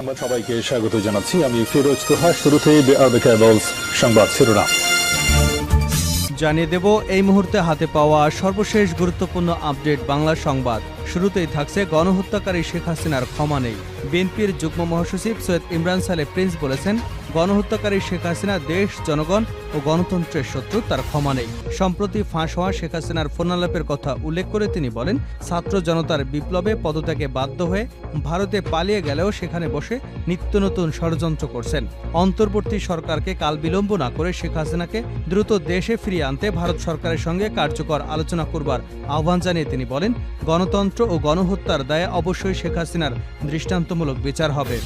সংবাদ সবাইকে স্বাগত জানাচ্ছি। আমি ফিরোজ তোহা। শুরুতেই সংবাদ শিরোনাম জানিয়ে দেব এই মুহূর্তে হাতে পাওয়া সর্বশেষ গুরুত্বপূর্ণ আপডেট বাংলা সংবাদ। শুরুতেই থাকছে গণহত্যাকারী শেখ হাসিনার ক্ষমা নেই। বিএনপির যুগ্ম মহাসচিব সৈয়দ ইমরান সালেহ প্রিন্স বলেছেন, গণহত্যাকারী শেখ হাসিনা দেশ, জনগণ ও গণতন্ত্রের শত্রু, তার ক্ষমা নেই। সম্প্রতি ফাঁস হওয়া শেখ হাসিনার ফোনালাপের কথা উল্লেখ করে তিনি বলেন, ছাত্র জনতার বিপ্লবে পদত্যাগে বাধ্য হয়ে ভারতে পালিয়ে গেলেও সেখানে বসে নিত্য নতুন ষড়যন্ত্র করছেন। অন্তর্বর্তী সরকারকে কাল বিলম্ব না করে শেখ হাসিনাকে দ্রুত দেশে ফিরিয়ে আনতে ভারত সরকারের সঙ্গে কার্যকর আলোচনা করবার আহ্বান জানিয়ে তিনি বলেন, গণতন্ত্র ও গণহত্যার দায়ে অবশ্যই শেখ হাসিনার দৃষ্টান্তমূলক বিচার হবে।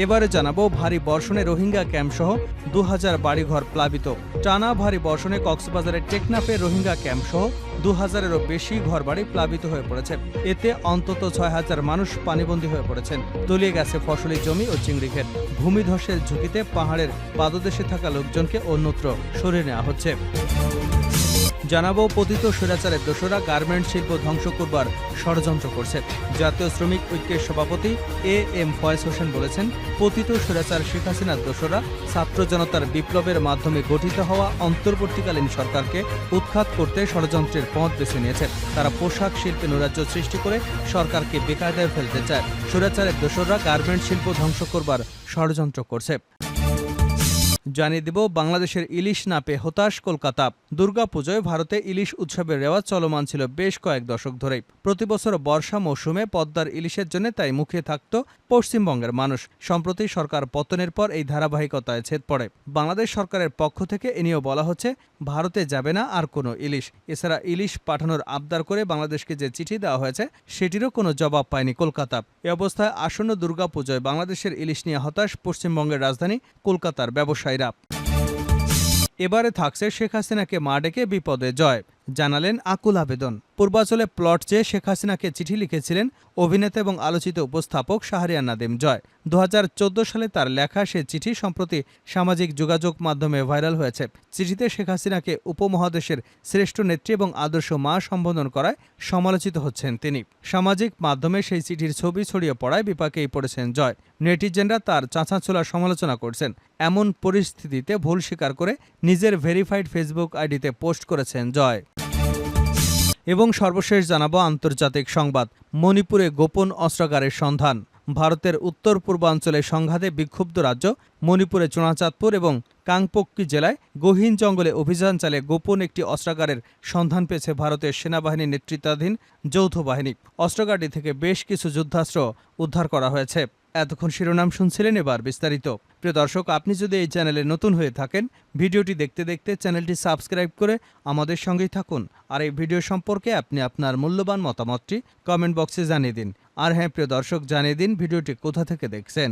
এবারে জানাবো, ভারী বর্ষণে রোহিঙ্গা ক্যাম্পসহ 2000 বাড়িঘর প্লাবিত। টানা ভারী বর্ষণে কক্সবাজারের টেকনাফের রোহিঙ্গা ক্যাম্পসহ 2000-এরও বেশি ঘরবাড়ি প্লাবিত হয়ে পড়েছে। এতে অন্তত 6000 মানুষ পানিবন্দী হয়ে পড়েছেন। তলিয়ে গেছে ফসলি জমি ও চিংড়িঘের। ভূমিধসের ঝুঁকিতে পাহাড়ের পাদদেশে থাকা লোকজনকে অন্যত্র সরিয়ে নেওয়া হচ্ছে। জানাবো, পতিত স্বৈরাচারের দোসররা গার্মেন্ট শিল্প ধ্বংস করবার ষড়যন্ত্র করছে। জাতীয় শ্রমিক ঐক্যের সভাপতি এম ফয়েজ হোসেন বলেছেন, পতিত স্বৈরাচার শেখ হাসিনার দোসররা ছাত্র জনতার বিপ্লবের মাধ্যমে গঠিত হওয়া অন্তর্বর্তীকালীন সরকারকে উৎখাত করতে ষড়যন্ত্রের পথ বেছে নিয়েছে। তারা পোশাক শিল্পে নৈরাজ্য সৃষ্টি করে সরকারকে বেকায়দায় ফেলতে চায়। স্বৈরাচারের দোসররা গার্মেন্ট শিল্প ধ্বংস করবার ষড়যন্ত্র করছে। জানিয়ে দেব, বাংলাদেশের ইলিশ না পেয়ে হতাশ কলকাতা। দুর্গাপুজোয় ভারতে ইলিশ উৎসবের রেওয়াজ চলমান ছিল বেশ কয়েক দশক ধরেই। প্রতিবছর বর্ষা মৌসুমে পদ্মার ইলিশের জন্য তাই মুখিয়ে থাকত পশ্চিমবঙ্গের মানুষ। সম্প্রতি সরকার পতনের পর এই ধারাবাহিকতায় ছেদ পড়ে। বাংলাদেশ সরকারের পক্ষ থেকে এ নিয়েও বলা হচ্ছে, ভারতে যাবে না আর কোনো ইলিশ। এছাড়া ইলিশ পাঠানোর আবদার করে বাংলাদেশকে যে চিঠি দেওয়া হয়েছে সেটিরও কোনো জবাব পায়নি কলকাতা। এ অবস্থায় আসন্ন দুর্গাপুজোয় বাংলাদেশের ইলিশ নিয়ে হতাশ পশ্চিমবঙ্গের রাজধানী কলকাতার ব্যবসায়ীরা। এবারে থাকছে শেখ হাসিনাকে মা ডেকে বিপদে জয়, জানালেন আকুল আবেদন। পূর্বাচলে প্লট চেয়ে শেখ হাসিনাকে চিঠি লিখেছিলেন অভিনেতা এবং আলোচিত উপস্থাপক শাহরিয়ার নাদিম জয়। 2014 সালে তার লেখা সে চিঠি সম্প্রতি সামাজিক যোগাযোগ মাধ্যমে ভাইরাল হয়েছে। চিঠিতে শেখ হাসিনাকে উপমহাদেশের শ্রেষ্ঠ নেত্রী এবং আদর্শ মা সম্বোধন করায় সমালোচিত হচ্ছেন তিনি। সামাজিক মাধ্যমে সেই চিঠির ছবি ছড়িয়ে পড়ায় বিপাকেই পড়েছেন জয়। নেটিজেনরা তার চাঁচাছোলা সমালোচনা করছেন। এমন পরিস্থিতিতে ভুল স্বীকার করে নিজের ভেরিফাইড ফেসবুক আইডিতে পোস্ট করেছেন জয়। এবং সর্বশেষ জানাবো আন্তর্জাতিক সংবাদ। মণিপুরে গোপন অস্ত্রাগারের সন্ধান। ভারতের উত্তর পূর্বাঞ্চলে সংঘাতে বিক্ষুব্ধ রাজ্য মণিপুরে চুনাচাঁদপুর এবং কাংপোক্কি জেলায় গহীন জঙ্গলে অভিযান চালিয়ে গোপন একটি অস্ত্রাগারের সন্ধান পেয়েছে ভারতের সেনাবাহিনীর নেতৃত্বাধীন যৌথ বাহিনী। অস্ত্রাগারটি থেকে বেশ কিছু যুদ্ধাস্ত্র উদ্ধার করা হয়েছে। এতক্ষণ শিরোনাম শুনছিলেন, এবার বিস্তারিত। প্রিয় দর্শক, আপনি যদি এই চ্যানেলে নতুন হয়ে থাকেন, ভিডিওটি দেখতে দেখতে চ্যানেলটি সাবস্ক্রাইব করে আমাদের সঙ্গেই থাকুন। আর এই ভিডিও সম্পর্কে আপনি আপনার মূল্যবান মতামতটি কমেন্ট বক্সে জানিয়ে দিন। আর হ্যাঁ প্রিয় দর্শক, জানিয়ে দিন ভিডিওটি কোথা থেকে দেখছেন।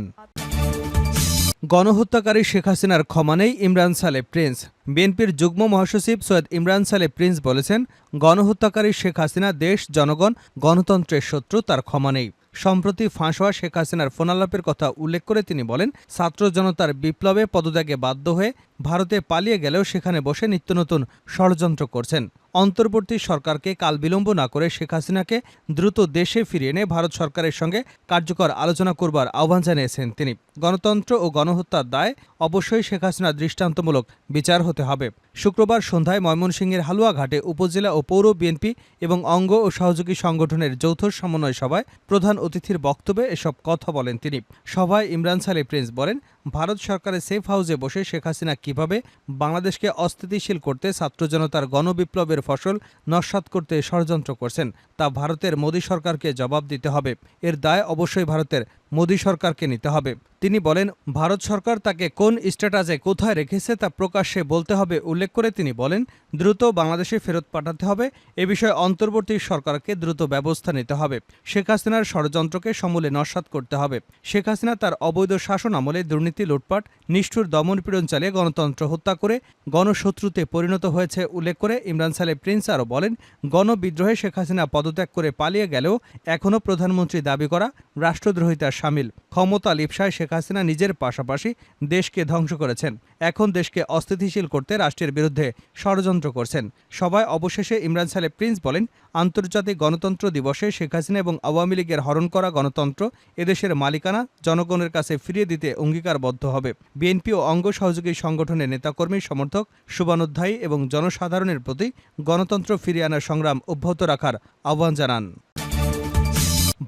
গণহত্যাকারী শেখ হাসিনার ক্ষমা নেই, ইমরান সালেহ প্রিন্স। বিএনপির যুগ্ম মহাসচিব সৈয়দ ইমরান সালেহ প্রিন্স বলেছেন, গণহত্যাকারী শেখ হাসিনা দেশ, জনগণ, গণতন্ত্রের শত্রু, তার ক্ষমা নেই। সম্প্রতি ফাঁস হওয়া শেখ হাসিনার ফোনালাপের কথা উল্লেখ করে তিনি বলেন, ছাত্র জনতার বিপ্লবে পদত্যাগে বাধ্য হয়ে ভারতে পালিয়ে গেলেও সেখানে বসে নিত্য নতুন ষড়যন্ত্র করছেন। অন্তর্বর্তী সরকারকে কাল বিলম্ব না করে শেখ হাসিনাকে দ্রুত দেশে ফিরিয়ে এনে ভারত সরকারের সঙ্গে কার্যকর আলোচনা করবার আহ্বান জানিয়েছেন তিনি। গণতন্ত্র ও গণহত্যার দায় অবশ্যই শেখ হাসিনার দৃষ্টান্তমূলক বিচার হতে হবে। শুক্রবার সন্ধ্যায় ময়মনসিংহের হালুয়াঘাটে উপজেলা ও পৌর বিএনপি এবং অঙ্গ ও সহযোগী সংগঠনের যৌথ সমন্বয় সভায় প্রধান অতিথির বক্তব্যে এসব কথা বলেন তিনি। সভায় ইমরান সালেহ প্রিন্স বলেন, ভারত সরকারের সেফ হাউসে বসে শেখ হাসিনা কিভাবে বাংলাদেশকে অস্থিতিশীল করতে ছাত্র জনতার গণবিপ্লবের ফসল নস্যাৎ করতে ষড়যন্ত্র করছেন, তা ভারতের মোদী সরকারকে জবাব দিতে হবে। এর দায় অবশ্যই ভারতের মোদী সরকারকে নিতে হবে। তিনি বলেন, ভারত সরকার তাকে কোন স্ট্যাটাসে কোথায় রেখেছে তা প্রকাশ্যে বলতে হবে। উল্লেখ করে তিনি বলেন, দ্রুত বাংলাদেশে ফেরত পাঠাতে হবে। এ বিষয়ে অন্তর্বর্তী সরকারকে দ্রুত ব্যবস্থা নিতে হবে। শেখ হাসিনার ষড়যন্ত্রকে সমূলে নস্যাৎ করতে হবে। শেখ হাসিনা তার অবৈধ শাসন আমলে দুর্নীতি, লুটপাট, নিষ্ঠুর দমনপীড়ন চালিয়ে গণতন্ত্র হত্যা করে গণশত্রুতে পরিণত হয়েছে। উল্লেখ করে ইমরান সালেহ প্রিন্স আরও বলেন, গণবিদ্রোহে শেখ হাসিনা পদত্যাগ করে পালিয়ে গেলেও এখনও প্রধানমন্ত্রী দাবি করা রাষ্ট্রদ্রোহিতার সামিল। ক্ষমতা লিপ্সায় শেখ হাসিনা নিজের পাশাপাশি দেশকে ধ্বংস করেছেন। এখন দেশকে অস্থিতিশীল করতে রাষ্ট্রের বিরুদ্ধে ষড়যন্ত্র করছেন। সভায় অবশেষে ইমরান সালেহ প্রিন্স বলেন, আন্তর্জাতিক গণতন্ত্র দিবসে শেখ হাসিনা এবং আওয়ামী লীগের হরণ করা গণতন্ত্র এদেশের মালিকানা জনগণের কাছে ফিরিয়ে দিতে অঙ্গীকারবদ্ধ হবে। বিএনপি ও অঙ্গ সহযোগী সংগঠনের নেতাকর্মী, সমর্থক, শুভানুধ্যায়ী এবং জনসাধারণের প্রতি গণতন্ত্র ফিরিয়ে আনার সংগ্রাম অব্যাহত রাখার আহ্বান জানান।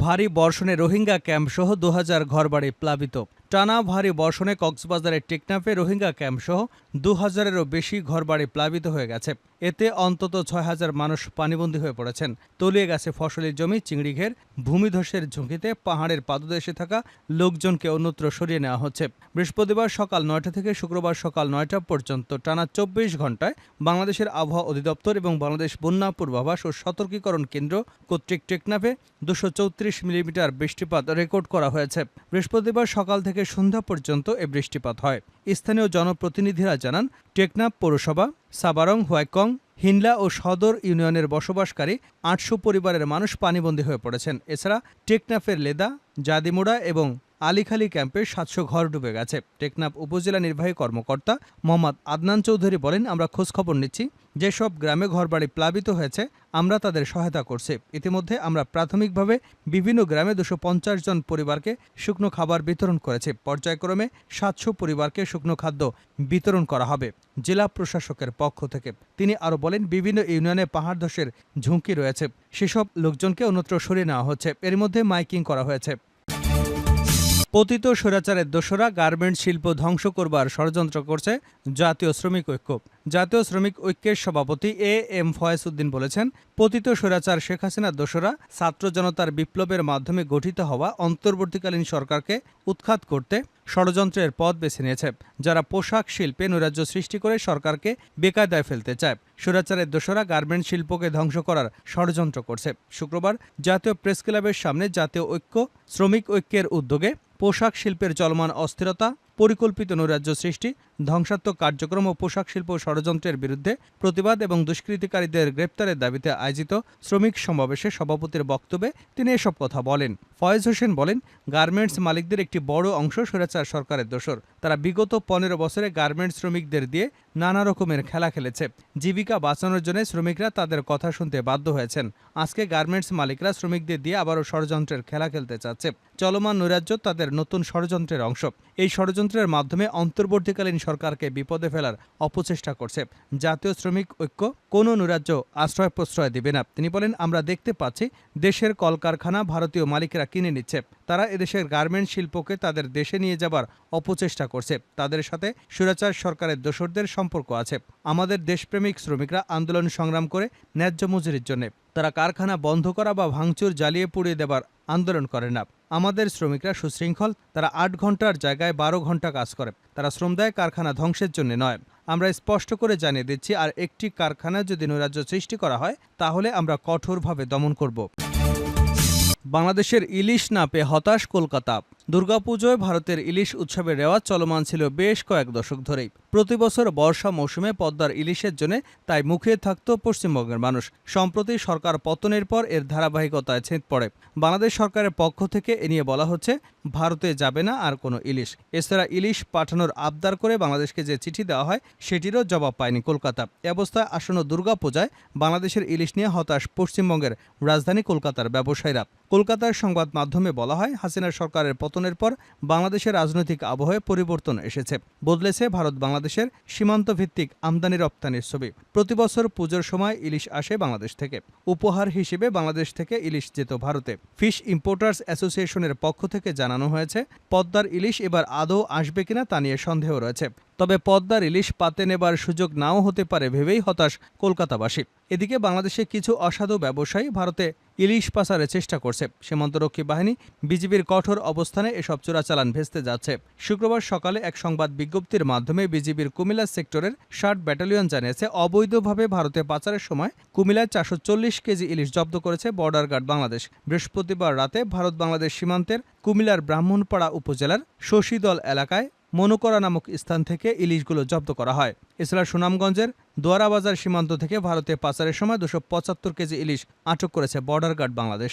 ভারী বর্ষণে রোহিঙ্গা ক্যাম্পসহ ২০০০ ঘরবাড়ি প্লাবিত। টানা ভারী বর্ষণে কক্সবাজারের টেকনাফে রোহিঙ্গা ক্যাম্পসহ ২০০০-এরও বেশি ঘরবাড়ি প্লাবিত হয়ে গেছে। এতে অন্তত ৬,০০০ মানুষ পানিবন্দী হয়ে পড়েছেন। তলিয়ে গেছে ফসলের জমি, চিংড়িঘের। ভূমিধসের ঝুঁকিতে পাহাড়ের পাদদেশে থাকা লোকজনকে অন্যত্র সরিয়ে নেওয়া হচ্ছে। বৃহস্পতিবার সকাল ৯টা থেকে শুক্রবার সকাল ৯টা পর্যন্ত টানা ২৪ ঘণ্টায় বাংলাদেশের আবহাওয়া অধিদপ্তর এবং বাংলাদেশ বন্যা পূর্বাভাস ও সতর্কীকরণ কেন্দ্র কর্তৃক টেকনাফে ২৩৪ মিলিমিটার বৃষ্টিপাত রেকর্ড করা হয়েছে। বৃহস্পতিবার সকাল থেকে সন্ধ্যা পর্যন্ত এ বৃষ্টিপাত হয়। স্থানীয় জনপ্রতিনিধিরা জানান, টেকনাফ পৌরসভা, সাবারং, হোয়াইকং, হিনলা ও সদর ইউনিয়নের বসবাসকারী ৮০০ পরিবারের মানুষ পানিবন্দী হয়ে পড়েছেন। এছাড়া টেকনাফের লেদা, জাদিমুড়া এবং আলীখালী ক্যাম্পে ৭০০ ঘর ডুবে গেছে। টেকনাফ উপজেলা নির্বাহী কর্মকর্তা মোহাম্মদ আদনান চৌধুরী বলেন, আমরা খোঁজখবর নিচ্ছি। যেসব গ্রামে ঘরবাড়ি প্লাবিত হয়েছে আমরা তাদের সহায়তা করছি। ইতিমধ্যে আমরা প্রাথমিকভাবে বিভিন্ন গ্রামে ২৫০ জন পরিবারকে শুকনো খাবার বিতরণ করেছি। পর্যায়ক্রমে ৭০০ পরিবারকে শুকনো খাদ্য বিতরণ করা হবে জেলা প্রশাসকের পক্ষ থেকে। তিনি আরও বলেন, বিভিন্ন ইউনিয়নে পাহাড় ধসের ঝুঁকি রয়েছে, সেসব লোকজনকে অন্যত্র সরিয়ে নেওয়া হচ্ছে। এর মধ্যে মাইকিং করা হয়েছে। পতিত স্বৈরাচারের দোসরা গার্মেন্টস শিল্প ধ্বংস করবার ষড়যন্ত্র করছে জাতীয় শ্রমিক ঐক্য। জাতীয় শ্রমিক ঐক্যের সভাপতি এম ফয়েজ উদ্দিন বলেছেন, পতিত স্বৈরাচার শেখ হাসিনার দোসরা ছাত্র জনতার বিপ্লবের মাধ্যমে গঠিত হওয়া অন্তর্বর্তীকালীন সরকারকে উৎখাত করতে ষড়যন্ত্রের পথ বেছে নিয়েছে, যারা পোশাক শিল্পে নৈরাজ্য সৃষ্টি করে সরকারকে বেকায়দায় ফেলতে চায়। স্বৈরাচারের দোসরা গার্মেন্টস শিল্পকে ধ্বংস করার ষড়যন্ত্র করছে। শুক্রবার জাতীয় প্রেস ক্লাবের সামনে জাতীয় শ্রমিক ঐক্যের উদ্যোগে পোশাক শিল্পের চলমান অস্থিরতা, পরিকল্পিত নৈরাজ্য সৃষ্টি, ধ্বংসাত্মক কার্যক্রম ও পোশাক শিল্প ষড়যন্ত্রের বিরুদ্ধে প্রতিবাদ এবং দুষ্কৃতিকারীদের গ্রেপ্তারের দাবিতে আয়োজিত শ্রমিক সমাবেশে সভাপতির বক্তব্যে তিনি এসব কথা বলেন। ফয়েজ হোসেন বলেন, গার্মেন্টস মালিকদের একটি বড় অংশ স্বৈরাচার সরকারের দোসর। তারা বিগত ১৫ বছরে গার্মেন্টস শ্রমিকদের দিয়ে নানা রকমের খেলা খেলেছে। জীবিকা বাঁচানোর জন্য শ্রমিকরা তাদের কথা শুনতে বাধ্য হয়েছেন। আজকে গার্মেন্টস মালিকরা শ্রমিকদের দিয়ে আবারও ষড়যন্ত্রের খেলা খেলতে চাচ্ছে। চলমান নৈরাজ্য তাদের নতুন ষড়যন্ত্রের অংশ। এই ষড়যন্ত্রের মাধ্যমে অন্তর্বর্তীকালীন সরকারকে বিপদে ফেলার অপচেষ্টা করছে। জাতীয় শ্রমিক ঐক্য কোনো নৈরাজ্য আশ্রয় প্রশ্রয় দিবে না। তিনি বলেন, আমরা দেখতে পাচ্ছি দেশের কলকারখানা ভারতীয় মালিকরা কিনে নিচ্ছে। তারা এদেশের গার্মেন্টস শিল্পকে তাদের দেশে নিয়ে যাবার অপচেষ্টা করছে। তাদের সাথে স্বৈরাচার সরকারের দোসরদের সম্পর্ক আছে। আমাদের দেশপ্রেমিক শ্রমিকরা আন্দোলন সংগ্রাম করে ন্যায্য মজুরির জন্য। তারা কারখানা বন্ধ করা বা ভাঙচুর, জ্বালিয়ে পুড়িয়ে দেবার আন্দোলন করে না। আমাদের শ্রমিকরা সুশৃঙ্খল। তারা ৮ ঘন্টার জায়গায় ১২ ঘন্টা কাজ করে। তারা শ্রম দেয় কারখানা ধ্বংসের জন্য নয়। আমরা স্পষ্ট করে জানিয়ে দিচ্ছি, আর একটি কারখানা যদি নৈরাজ্য সৃষ্টি করা হয় তাহলে আমরা কঠোরভাবে দমন করব। বাংলাদেশের ইলিশ না পেয়ে হতাশ কলকাতা। দুর্গাপুজোয় ভারতের ইলিশ উৎসবের রেওয়াজ চলমান ছিল বেশ কয়েক দশক ধরেই। প্রতিবছর বর্ষা মৌসুমে পদ্মার ইলিশের জন্য তাই মুখিয়ে থাকত পশ্চিমবঙ্গের মানুষ। সম্প্রতি সরকার পতনের পর এর ধারাবাহিকতায় ছেদ পড়ে। বাংলাদেশ সরকারের পক্ষ থেকে এ নিয়ে বলা হচ্ছে, ভারতে যাবে না আর কোনো ইলিশ। এছাড়া ইলিশ পাঠানোর আবদার করে বাংলাদেশকে যে চিঠি দেওয়া হয় সেটিরও জবাব পায়নি কলকাতা। এ অবস্থায় আসন্ন দুর্গাপূজায় বাংলাদেশের ইলিশ নিয়ে হতাশ পশ্চিমবঙ্গের রাজধানী কলকাতার ব্যবসায়ীরা। কলকাতার সংবাদ মাধ্যমে বলা হয়, হাসিনা সরকারের পতনের পর বাংলাদেশের রাজনৈতিক আবহে পরিবর্তন এসেছে। বদলেছে ভারত বাংলাদেশের সীমান্ত ভিত্তিক আমদানি রপ্তানির ছবি। প্রতিবছর পুজোর সময় ইলিশ আসে বাংলাদেশ থেকে। উপহার হিসেবে বাংলাদেশ থেকে ইলিশ যেত ভারতে। ফিশ ইম্পোর্টার্স অ্যাসোসিয়েশনের পক্ষ থেকে জানানো হয়েছে, পদ্মার ইলিশ এবার আদৌ আসবে কিনা তা নিয়ে সন্দেহ রয়েছে। তবে পদ্মার ইলিশ পাতে নেবার সুযোগ নাও হতে পারে ভেবেই হতাশ কলকাতাবাসী। এদিকে বাংলাদেশে কিছু অসাধু ব্যবসায়ী ভারতে ইলিশ পাচারের চেষ্টা করছে। সীমান্তরক্ষী বাহিনী, বিজিবির কঠোর অবস্থানে এসব চোরাচালান ভেস্তে যাচ্ছে। শুক্রবার সকালে এক সংবাদ বিজ্ঞপ্তির মাধ্যমে বিজিবির কুমিল্লা সেক্টরের ৬০ ব্যাটালিয়ন জানিয়েছে, অবৈধভাবে ভারতে পাচারের সময় কুমিল্লায় ৪৪০ কেজি ইলিশ জব্দ করেছে বর্ডার গার্ড বাংলাদেশ। বৃহস্পতিবার রাতে ভারত বাংলাদেশ সীমান্তের কুমিল্লার ব্রাহ্মণপাড়া উপজেলার শশীদল এলাকায় মনোকরা নামক স্থান থেকে ইলিশগুলো জব্দ করা হয়। এছাড়া সুনামগঞ্জের দোয়ারাবাজার সীমান্ত থেকে ভারতে পাচারের সময় ২৭৫ কেজি ইলিশ আটক করেছে বর্ডার গার্ড বাংলাদেশ।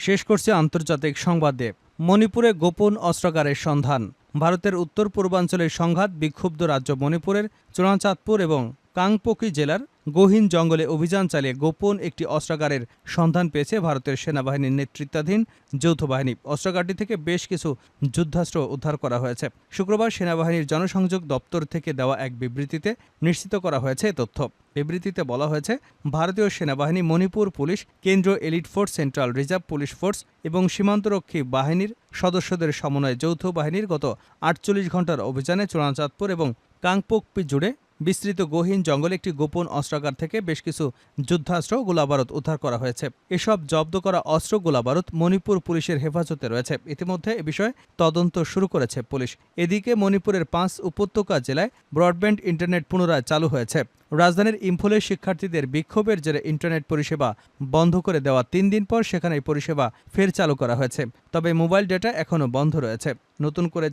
শেষ করছে আন্তর্জাতিক সংবাদ দিয়ে। মণিপুরে গোপন অস্ত্রাগারের সন্ধান। ভারতের উত্তর পূর্বাঞ্চলের সংঘাত বিক্ষুব্ধ রাজ্য মণিপুরের চোরাচাঁদপুর এবং কাংপোকি জেলার গহীন জঙ্গলে অভিযান চালিয়ে গোপন একটি অস্ত্রাগারের সন্ধান পেয়েছে ভারতের সেনাবাহিনীর নেতৃত্বাধীন যৌথ বাহিনী। অস্ত্রাগারটি থেকে বেশ কিছু যুদ্ধাস্ত্র উদ্ধার করা হয়েছে। শুক্রবার সেনাবাহিনীর জনসংযোগ দপ্তর থেকে দেওয়া এক বিবৃতিতে নিশ্চিত করা হয়েছে এ তথ্য। বিবৃতিতে বলা হয়েছে, ভারতীয় সেনাবাহিনী, মণিপুর পুলিশ, কেন্দ্রীয় elite force, central reserve police force এবং সীমান্তরক্ষী বাহিনীর সদস্যদের সমন্বয়ে যৌথ বাহিনীর গত 48 ঘণ্টার অভিযানে চোরাচাঁদপুর এবং কাংপোকপি জুড়ে বিস্তৃত গহীন জঙ্গলে একটি গোপন অস্ত্রাগার থেকে বেশ কিছু যুদ্ধাস্ত্র গোলাবারুদ উদ্ধার করা হয়েছে। এসব জব্দ করা অস্ত্র গোলাবারুদ মণিপুর পুলিশের হেফাজতে রয়েছে। ইতিমধ্যে এ বিষয়ে তদন্ত শুরু করেছে পুলিশ। এদিকে মণিপুরের 5 উপত্যকা জেলায় ব্রডব্যান্ড ইন্টারনেট পুনরায় চালু হয়েছে। রাজধানীর ইম্ফলের শিক্ষার্থীদের বিক্ষোভের জেরে ইন্টারনেট পরিষেবা বন্ধ করে দেওয়া 3 দিন পর সেখানে এই পরিষেবা ফের চালু করা হয়েছে। তবে মোবাইল ডেটা এখনও বন্ধ রয়েছে। নতুন করে